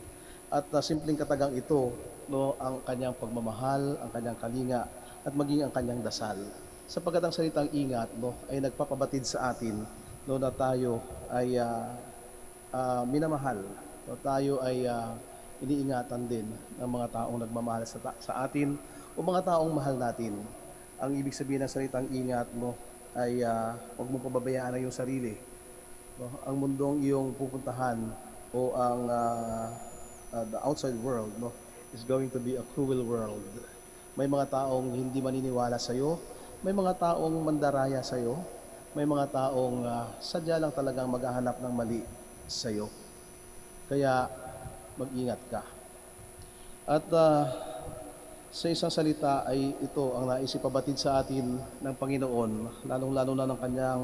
C: at simpleng katagang ito, no, ang kanyang pagmamahal, ang kanyang kalinga at maging ang kanyang dasal. Sapagkat ang salitang ingat, no, ay nagpapabatid sa atin, no, na tayo ay minamahal, no, tayo ay iniingatan din ng mga taong nagmamahal sa atin o mga taong mahal natin. Ang ibig sabihin ng salitang ingat mo ay huwag mong pababayaan ang iyong sarili. No? Ang mundong iyong pupuntahan o ang the outside world, no, is going to be a cruel world. May mga taong hindi maniniwala sa iyo, may mga taong mandaraya sa iyo, may mga taong sadya lang talagang maghahanap ng mali sa iyo. Kaya mag-ingat ka. At sa isang salita ay ito ang naisipabatid sa atin ng Panginoon, lalong-lalo na ng kanyang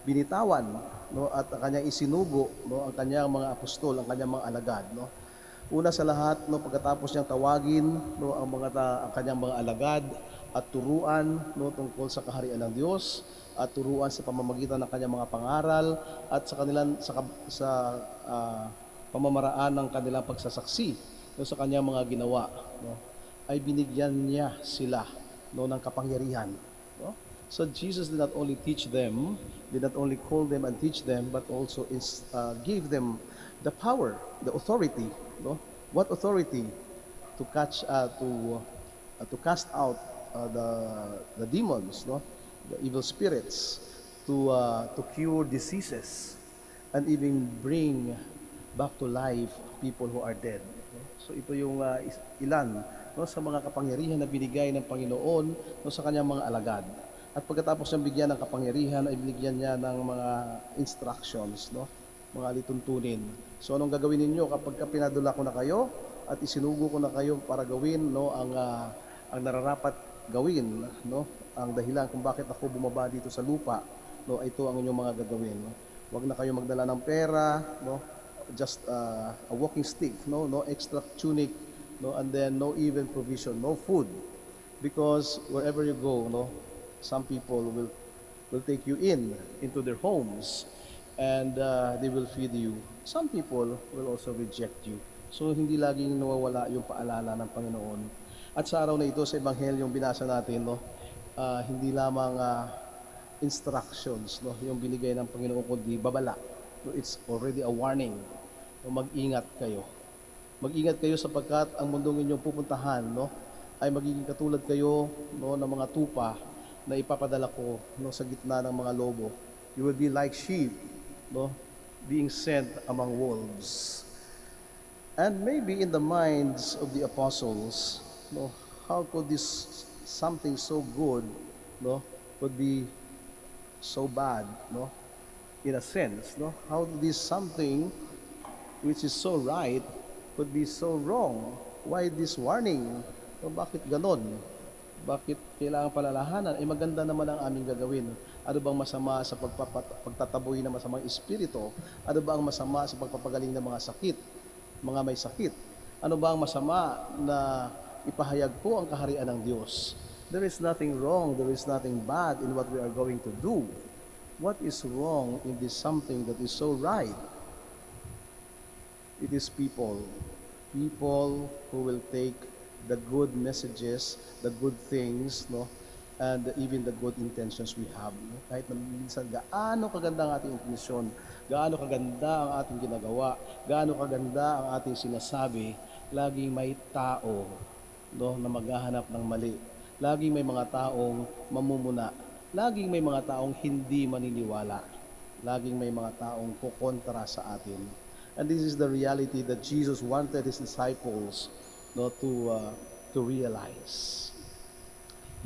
C: binitawan, no, at ang kanyang isinugo, no, ang kanyang mga apostol, ang kanyang mga alagad, no. Una sa lahat, no, pagkatapos niyang tawagin, no, ang kanyang mga alagad at turuan, no, tungkol sa kaharian ng Diyos at turuan sa pamamagitan ng kanyang mga pangaral at sa kanilang pamamaraan ng kanilang pagsasaksi, no, sa kanyang mga ginawa, no, ay binigyan niya sila, no, ng kapangyarihan, no? So Jesus did not only teach them, did not only call them and teach them, but also gave them the power, the authority, no? What authority? To to cast out the demons, no, the evil spirits, to cure diseases, and even bring back to life people who are dead. So ito yung ilan, no, sa mga kapangyarihan na binigay ng Panginoon, no, sa kanyang mga alagad. At pagkatapos niyang bigyan ng kapangyarihan, ay binigyan niya ng mga instructions, no, mga lituntunin. So anong gagawin ninyo kapag pinadala ko na kayo at isinugo ko na kayo para gawin, no, ang nararapat gawin, no, ang dahilan kung bakit ako bumaba dito sa lupa, no, ito ang inyong mga gagawin. No? Huwag na kayo magdala ng pera, no, just a walking stick, no extra tunic, no, and then no even provision, no food, because wherever you go, no, some people will take you into their homes, and they will feed you. Some people will also reject you. So hindi laging nawawala yung paalala ng Panginoon. At sa araw na ito, sa Ebanghelyong binasa natin, no, hindi lamang instructions, no, yung binigay ng Panginoon, kundi babala. No, it's already a warning. No, mag-ingat kayo. Mag-ingat kayo sapagkat ang mundong inyong pupuntahan, no, ay magiging katulad kayo, no, ng mga tupa na ipapadala ko, no, sa gitna ng mga lobo. You will be like sheep, no, being sent among wolves. And maybe in the minds of the apostles, no, how could this something so good, no, could be so bad, no, in a sense, no? How this something which is so right could be so wrong? Why this warning? So, bakit ganon? Bakit kailangan palalahanan? Eh maganda naman ang aming gagawin. Ano bang masama sa pagtataboy ng masamang espiritu? Ano ba ang masama sa pagpapagaling ng mga sakit? Mga may sakit? Ano ba ang masama na ipahayag po ang kaharian ng Diyos? There is nothing wrong, there is nothing bad in what we are going to do. What is wrong in this something that is so right? It is people who will take the good messages, the good things, no, and even the good intentions we have. No? Kahit na minsan gaano kaganda ang ating intensyon, gaano kaganda ang ating ginagawa, gaano kaganda ang ating sinasabi, laging may tao, no, na maghahanap ng mali. Laging may mga taong mamumuna. Laging may mga taong hindi maniniwala. Laging may mga taong kukontra sa atin. And this is the reality that Jesus wanted His disciples, no, to realize.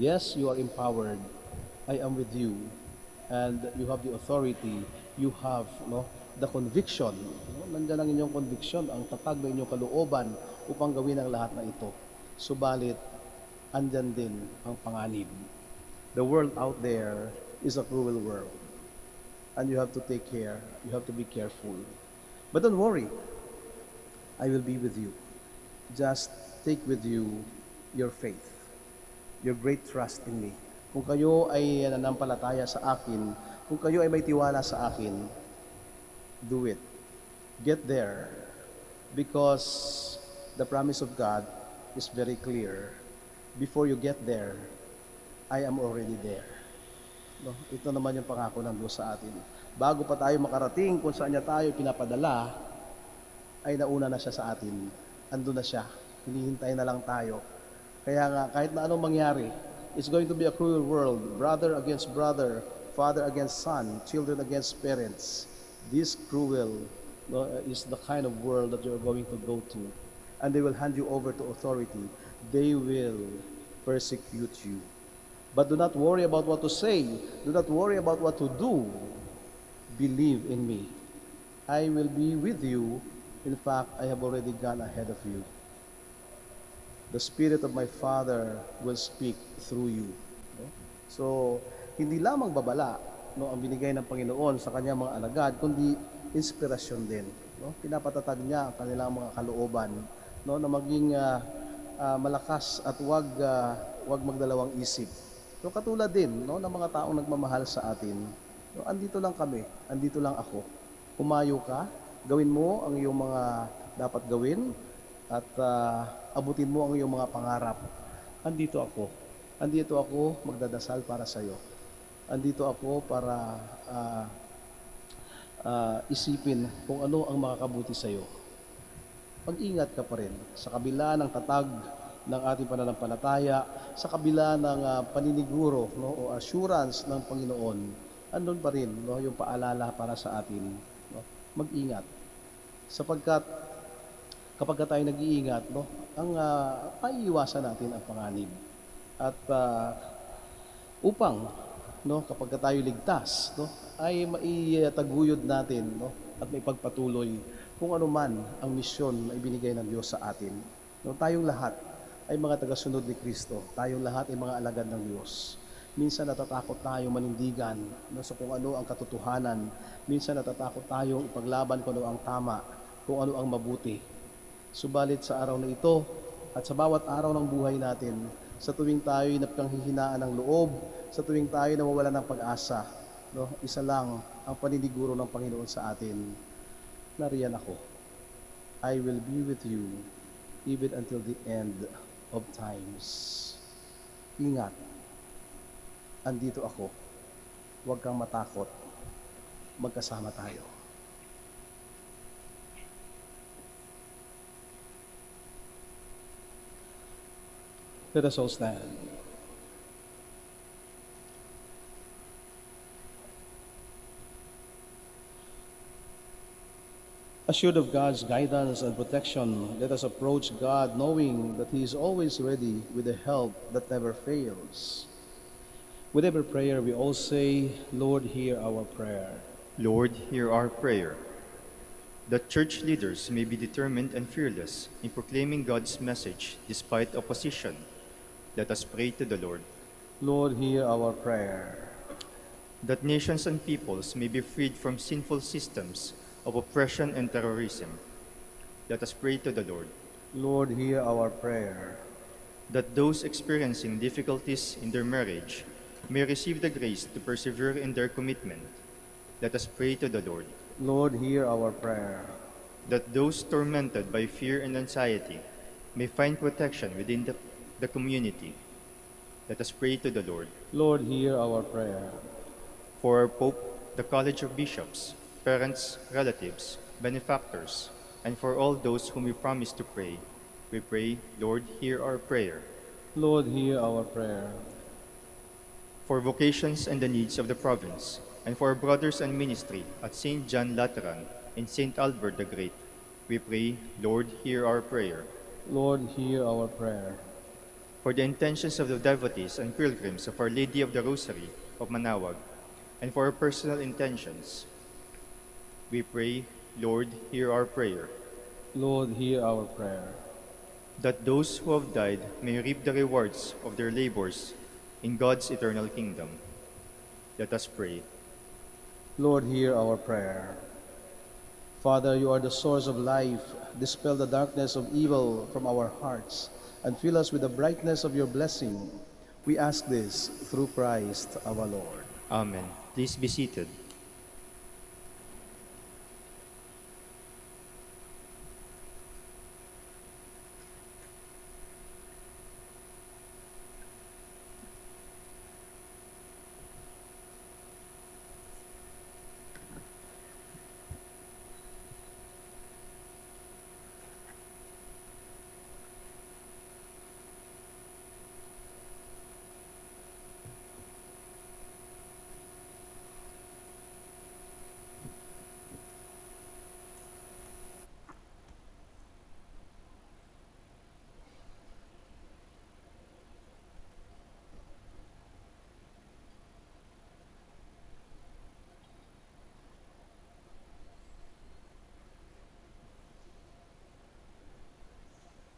C: Yes, you are empowered. I am with you. and you have the authority, you have the conviction. Nandiyan ang inyong conviction, ang tatag ng inyong kalooban upang gawin ang lahat na ito. Subalit, andyan din ang panganib. The world out there is a cruel world. And you have to take care, you have to be careful. But don't worry, I will be with you. Just take with you your faith, your great trust in me. Kung kayo ay nanampalataya sa akin, kung kayo ay may tiwala sa akin, do it. Get there. Because the promise of God is very clear. Before you get there, I am already there. No? Ito naman yung pangako ng Diyos sa atin. Bago pa tayo makarating kung saan niya tayo pinapadala, ay nauna na siya sa atin. Ando na siya. Hinihintay na lang tayo. Kaya nga, kahit na anong mangyari, it's going to be a cruel world. Brother against brother, father against son, children against parents. This cruel is the kind of world that you're going to go to. And they will hand you over to authority. They will persecute you. But do not worry about what to say. Do not worry about what to do. Believe in me. I will be with you. In fact, I have already gone ahead of you. The Spirit of my Father will speak through you. So, hindi lamang babala ang binigay ng Panginoon sa kanyang mga alagad, kundi inspirasyon din. Pinapatatag niya ang kanilang mga kalooban na maging malakas at wag magdalawang isip. So katulad din ng mga taong nagmamahal sa atin. Andito lang kami, andito lang ako. Humayo ka, gawin mo ang iyong mga dapat gawin at abutin mo ang iyong mga pangarap. Andito ako. Andito ako magdadasal para sa iyo. Andito ako para isipin kung ano ang makakabuti sa iyo. Mag-ingat ka pa rin sa kabila ng tatag ng ating pananampalataya, sa kabila ng paniniguro o assurance ng Panginoon, andun pa rin yung paalala para sa atin. Mag-ingat. Sapagkat kapag tayo nag-iingat, ang maiiwasan natin ang panganib. At upang kapag tayo ligtas, ay maitaguyod natin at maipagpatuloy kung ano man ang misyon na ibinigay ng Diyos sa atin. Tayong lahat ay mga tagasunod ni Kristo. Tayong lahat ay mga alagad ng Diyos. Minsan natatakot tayong manindigan sa kung ano ang katotohanan. Minsan natatakot tayong ipaglaban kung ano ang tama, kung ano ang mabuti. Subalit sa araw na ito at sa bawat araw ng buhay natin, sa tuwing tayo napanghihinaan ng loob, sa tuwing tayo nawawala ng pag-asa, isa lang ang paniniguro ng Panginoon sa atin. Nariyan ako. I will be with you even until the end of times. Ingat. Andito ako. Huwag kang matakot. Magkasama tayo. Let us all stand. Assured of God's guidance and protection, let us approach God knowing that He is always ready with the help that never fails. With every prayer, we all say, Lord, hear our prayer.
A: Lord, hear our prayer. That church leaders may be determined and fearless in proclaiming God's message despite opposition. Let us pray to the Lord.
C: Lord, hear our prayer.
A: That nations and peoples may be freed from sinful systems of oppression and terrorism. Let us pray to the Lord.
C: Lord, hear our prayer.
A: That those experiencing difficulties in their marriage may receive the grace to persevere in their commitment. Let us pray to the Lord.
C: Lord, hear our prayer.
A: That those tormented by fear and anxiety may find protection within the community. Let us pray to the Lord.
C: Lord, hear our prayer.
A: For our Pope, the College of Bishops, parents, relatives, benefactors, and for all those whom we promise to pray, we pray, Lord, hear our prayer.
C: Lord, hear our prayer.
A: For vocations and the needs of the province, and for our brothers and ministry at St. John Lateran and St. Albert the Great, we pray, Lord, hear our prayer.
C: Lord, hear our prayer.
A: For the intentions of the devotees and pilgrims of Our Lady of the Rosary of Manaoag, And for our personal intentions, we pray, Lord, hear our prayer,
C: Lord, hear our prayer.
A: that those who have died may reap the rewards of their labors in God's eternal kingdom. Let us pray.
C: Lord, hear our prayer. Father, you are the source of life. Dispel the darkness of evil from our hearts and fill us with the brightness of your blessing. We ask this through Christ our Lord.
A: Amen. Please be seated.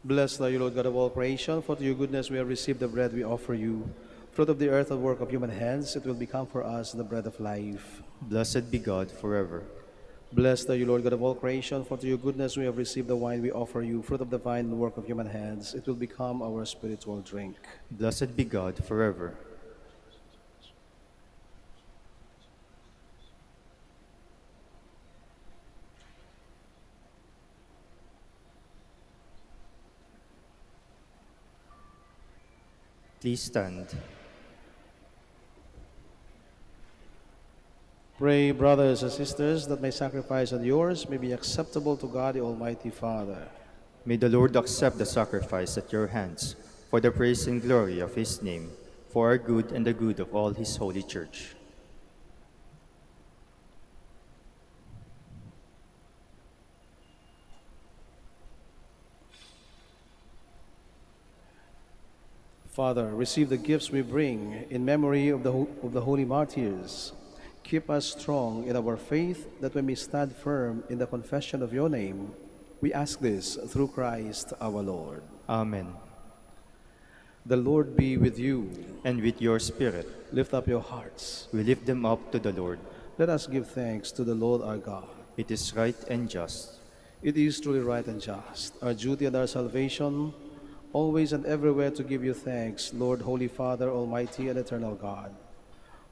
C: Blessed are you, Lord God of all creation, for to your goodness we have received the bread we offer you. Fruit of the earth and work of human hands, it will become for us the bread of life.
A: Blessed be God forever.
C: Blessed are you, Lord God of all creation, for to your goodness we have received the wine we offer you. Fruit of the vine and work of human hands, it will become our spiritual drink.
A: Blessed be God forever. Please stand.
C: Pray, brothers and sisters, that my sacrifice and yours may be acceptable to God the Almighty Father.
A: May the Lord accept the sacrifice at your hands for the praise and glory of his name, for our good and the good of all his holy church.
C: Father, receive the gifts we bring in memory of the holy martyrs. Keep us strong in our faith, that we may stand firm in the confession of your name. We ask this through Christ our Lord.
A: Amen.
C: The Lord be with you.
A: And with your spirit,
C: Lift up your hearts.
A: we lift them up to the Lord.
C: Let us give thanks to the Lord our God.
A: It is right and just.
C: It is truly right and just, our duty and our salvation, always and everywhere to give you thanks, Lord, Holy Father, Almighty and eternal God.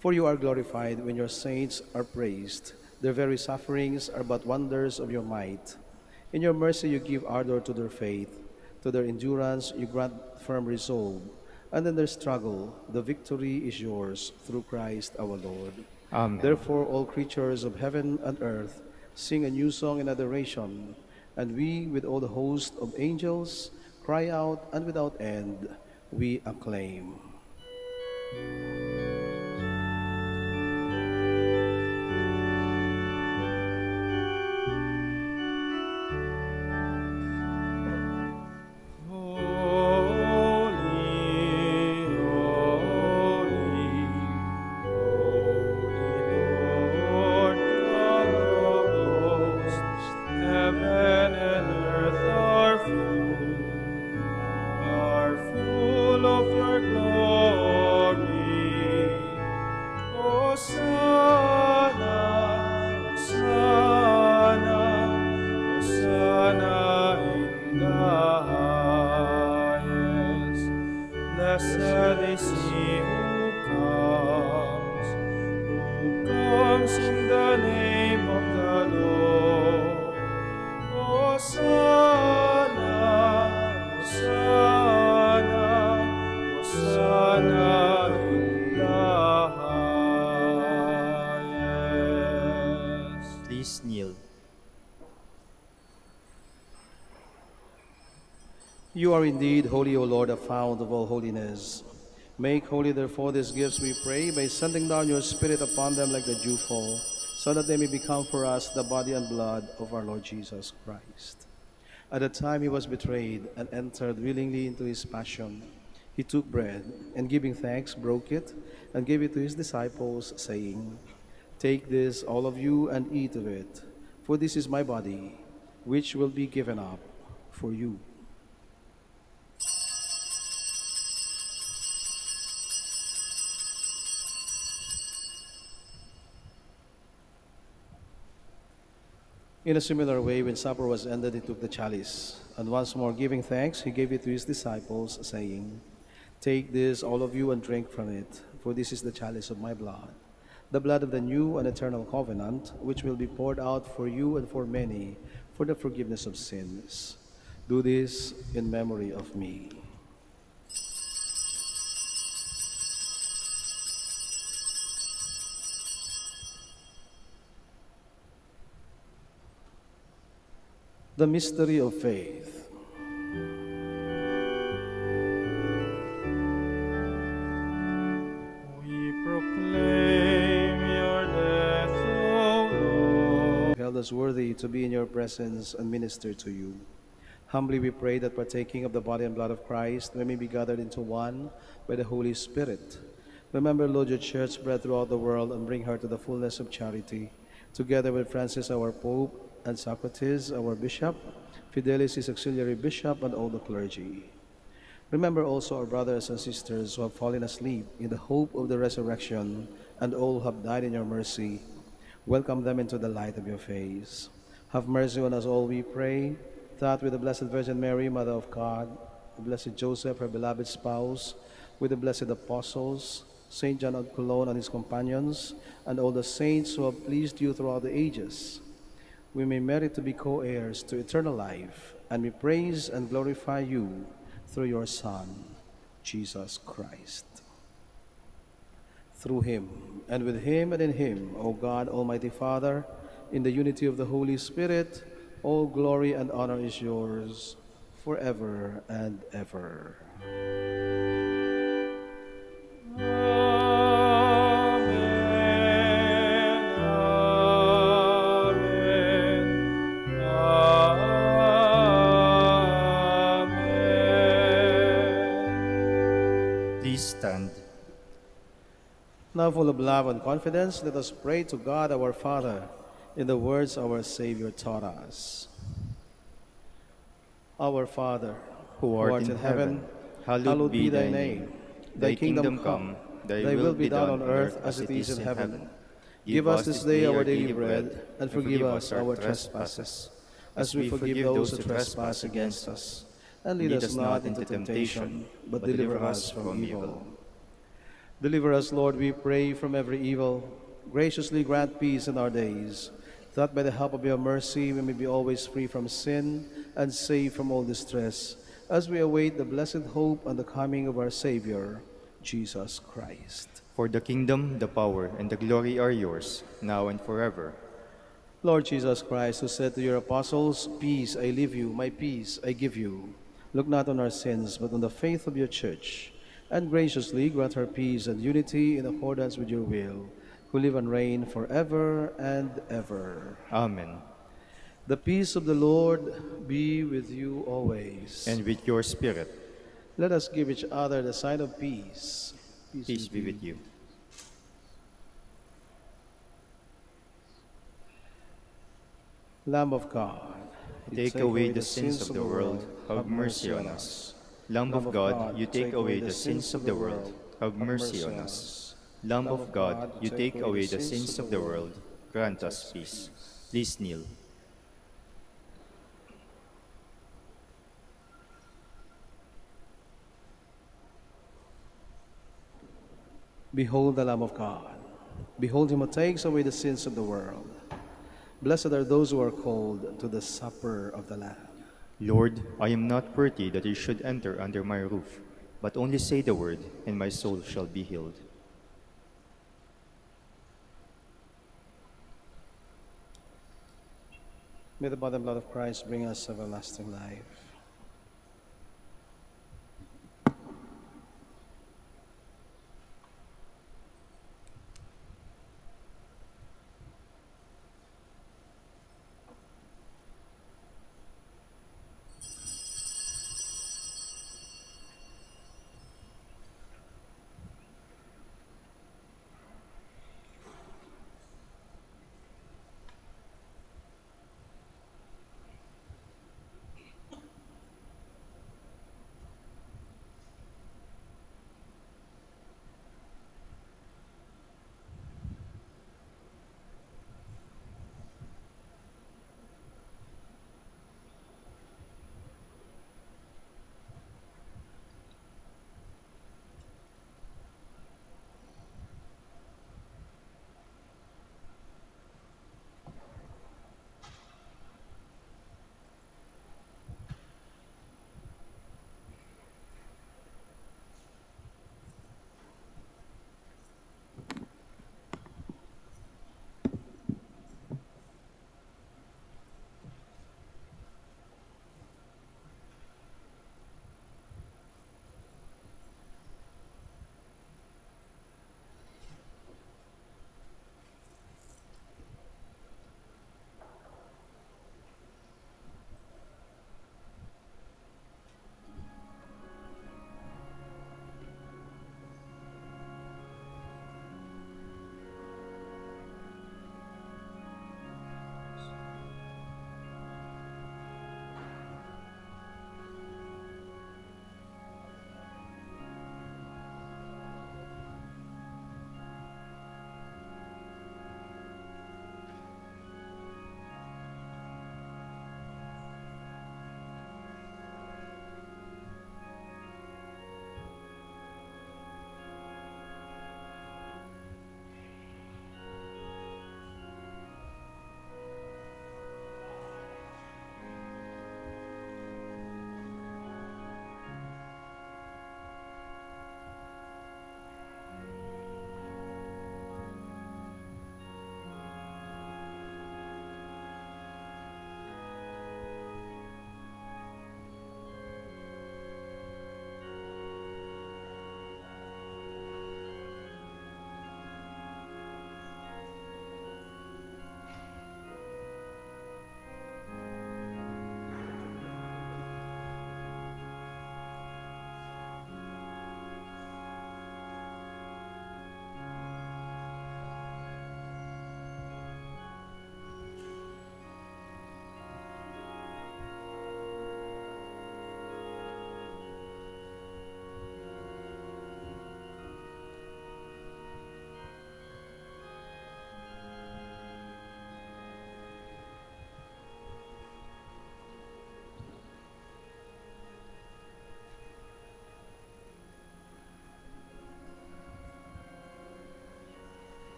C: For you are glorified when your saints are praised. Their very sufferings are but wonders of your might. In your mercy you give ardor to their faith. To their endurance you grant firm resolve. And in their struggle the victory is yours through Christ our Lord.
A: Amen.
C: Therefore all creatures of heaven and earth sing a new song in adoration. And we, with all the host of angels, cry out, and without end we acclaim.
D: Blessed is he who comes in the name of the Lord. Hosanna, Hosanna, Hosanna in the highest.
A: Please kneel.
C: You are indeed holy, O Lord, the fount of all holiness. Make holy, therefore, these gifts, we pray, by sending down your Spirit upon them like the dewfall, so that they may become for us the body and blood of our Lord Jesus Christ. At the time he was betrayed and entered willingly into his passion, he took bread, and giving thanks, broke it, and gave it to his disciples, saying, Take this, all of you, and eat of it, for this is my body, which will be given up for you. In a similar way, when supper was ended, he took the chalice, and once more giving thanks, he gave it to his disciples, saying, Take this, all of you, and drink from it, for this is the chalice of my blood, the blood of the new and eternal covenant, which will be poured out for you and for many for the forgiveness of sins. Do this in memory of me. The mystery of faith.
D: We proclaim your death, O Lord.
C: Held us worthy to be in your presence and minister to you. Humbly we pray that partaking of the body and blood of Christ, we may be gathered into one by the Holy Spirit. Remember, Lord, your church spread throughout the world and bring her to the fullness of charity, together with Francis, our Pope, and Socrates, our Bishop, Fidelis, his auxiliary bishop, and all the clergy. Remember also our brothers and sisters who have fallen asleep in the hope of the resurrection, and all who have died in your mercy. Welcome them into the light of your face. Have mercy on us all, we pray, that with the Blessed Virgin Mary, Mother of God, the Blessed Joseph, her beloved spouse, with the blessed apostles, Saint John of Cologne and his companions, and all the saints who have pleased you throughout the ages, we may merit to be co-heirs to eternal life, and we praise and glorify you through your Son, Jesus Christ. Through him, and with him, and in him, O God, Almighty Father, in the unity of the Holy Spirit, all glory and honor is yours forever and ever.
A: Stand.
C: Now, full of love and confidence, let us pray to God our Father in the words our Savior taught us. Our Father,
A: Who art in heaven, hallowed be thy name. Thy kingdom come, thy will be done on earth as it is in heaven.
C: Give us this day our daily bread, and forgive us our trespasses, as we forgive those who trespass against us. And lead us not into temptation, but deliver us from evil. Deliver us, Lord, we pray, from every evil. Graciously grant peace in our days, that by the help of your mercy we may be always free from sin and safe from all distress, as we await the blessed hope and the coming of our Savior, Jesus Christ.
A: For the kingdom, the power, and the glory are yours, now and forever.
C: Lord Jesus Christ, who said to your apostles, Peace I leave you, my peace I give you, look not on our sins, but on the faith of your church, and graciously grant her peace and unity in accordance with your will, who live and reign forever and ever.
A: Amen.
C: The peace of the Lord be with you always.
A: And with your spirit.
C: Let us give each other the sign of peace.
A: Peace be with you.
C: Lamb of God,
A: Take away the sins of the world, have mercy on us. Lamb of God, you take away the sins of the world, have mercy on us. Lamb of God, you take away the sins of the world, grant us peace. Please kneel.
C: Behold the Lamb of God. Behold him who takes away the sins of the world. Blessed are those who are called to the supper of the Lamb.
A: Lord, I am not worthy that you should enter under my roof, but only say the word, and my soul shall be healed.
C: May the body and blood of Christ bring us everlasting life.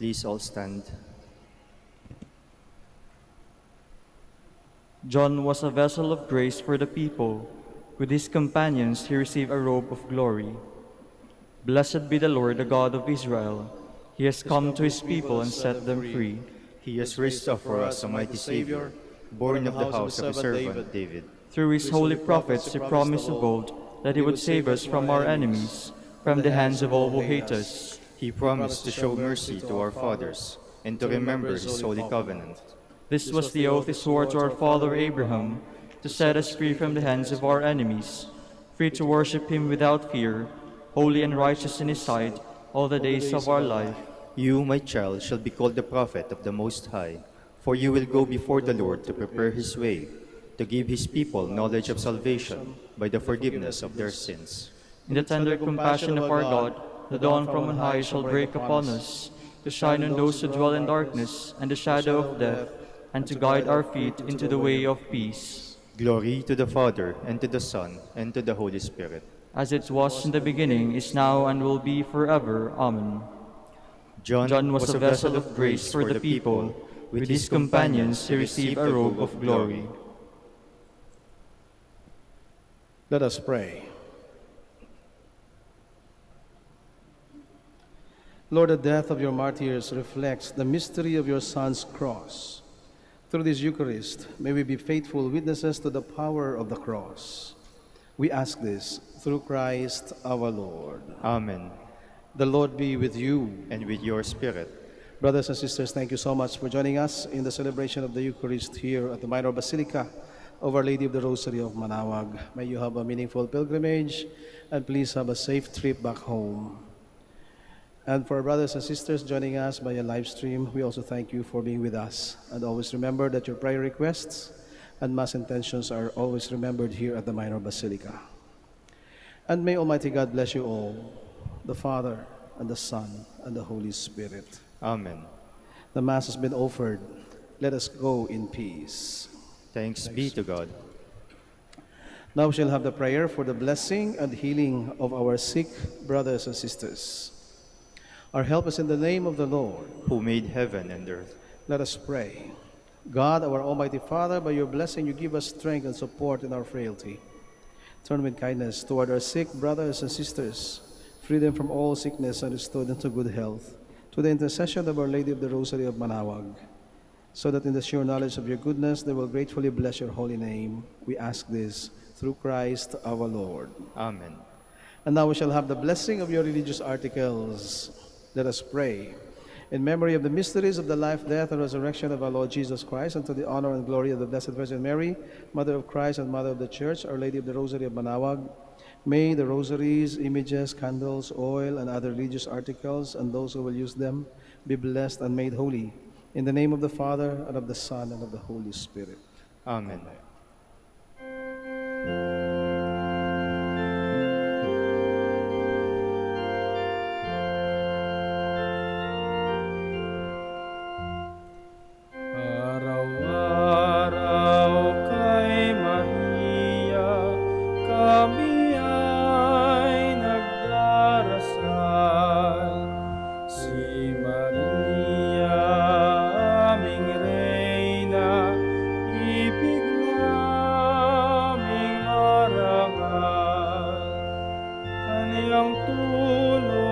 A: Please all stand.
B: John was a vessel of grace for the people. With his companions he received a robe of glory. Blessed be the Lord, the God of Israel. He has come to his people and set them free.
A: He has raised up for us a mighty Savior, born of the house of his servant David.
B: Through his holy prophets he promised of old that he would save us from our enemies, from the hands of all who hate us.
A: He promised to show mercy to our fathers and to remember his holy covenant.
B: This was the oath he swore to our father Abraham, to set us free from the hands of our enemies, free to worship him without fear, holy and righteous in his sight all the days of our life.
A: You, my child, shall be called the prophet of the Most High, for you will go before the Lord to prepare his way, to give his people knowledge of salvation by the forgiveness of their sins.
B: In the tender compassion of our God, the dawn from on high shall break upon us, to shine on those who dwell in darkness and the shadow of death, and to guide our feet into the way of peace.
A: Glory to the Father, and to the Son, and to the Holy Spirit.
B: As it was in the beginning, is now, and will be forever. Amen. John was a vessel of grace for the people. With his companions he received a robe of glory.
C: Let us pray. Lord, the death of your martyrs reflects the mystery of your Son's cross. Through this Eucharist, may we be faithful witnesses to the power of the cross. We ask this through Christ our Lord.
A: Amen.
C: The Lord be with you.
A: And with your spirit.
C: Brothers and sisters, thank you so much for joining us in the celebration of the Eucharist here at the Minor Basilica of Our Lady of the Rosary of Manaoag. May you have a meaningful pilgrimage, and please have a safe trip back home. And for our brothers and sisters joining us via live stream, we also thank you for being with us. And always remember that your prayer requests and mass intentions are always remembered here at the Minor Basilica. And may Almighty God bless you all, the Father, and the Son, and the Holy Spirit.
A: Amen.
C: The Mass has been offered. Let us go in peace.
A: Thanks be to God.
C: Now we shall have the prayer for the blessing and healing of our sick brothers and sisters. Our help is in the name of the Lord,
A: Who made heaven and earth.
C: Let us pray. God, our Almighty Father, by your blessing you give us strength and support in our frailty. Turn with kindness toward our sick brothers and sisters. Free them from all sickness and restore them to good health, to the intercession of Our Lady of the Rosary of Manaoag, so that in the sure knowledge of your goodness they will gratefully bless your holy name. We ask this through Christ our Lord.
A: Amen.
C: And now we shall have the blessing of your religious articles. Let us pray. In memory of the mysteries of the life, death, and resurrection of our Lord Jesus Christ, and to the honor and glory of the Blessed Virgin Mary, Mother of Christ and Mother of the Church, Our Lady of the Rosary of Manaoag, may the rosaries, images, candles, oil, and other religious articles, and those who will use them, be blessed and made holy. In the name of the Father, and of the Son, and of the Holy Spirit.
A: Amen.
D: Araw-araw kay Maria, kami ay nagdarasal. Si Maria, aming Reyna, ibig naming marangal. Kaniyang tulong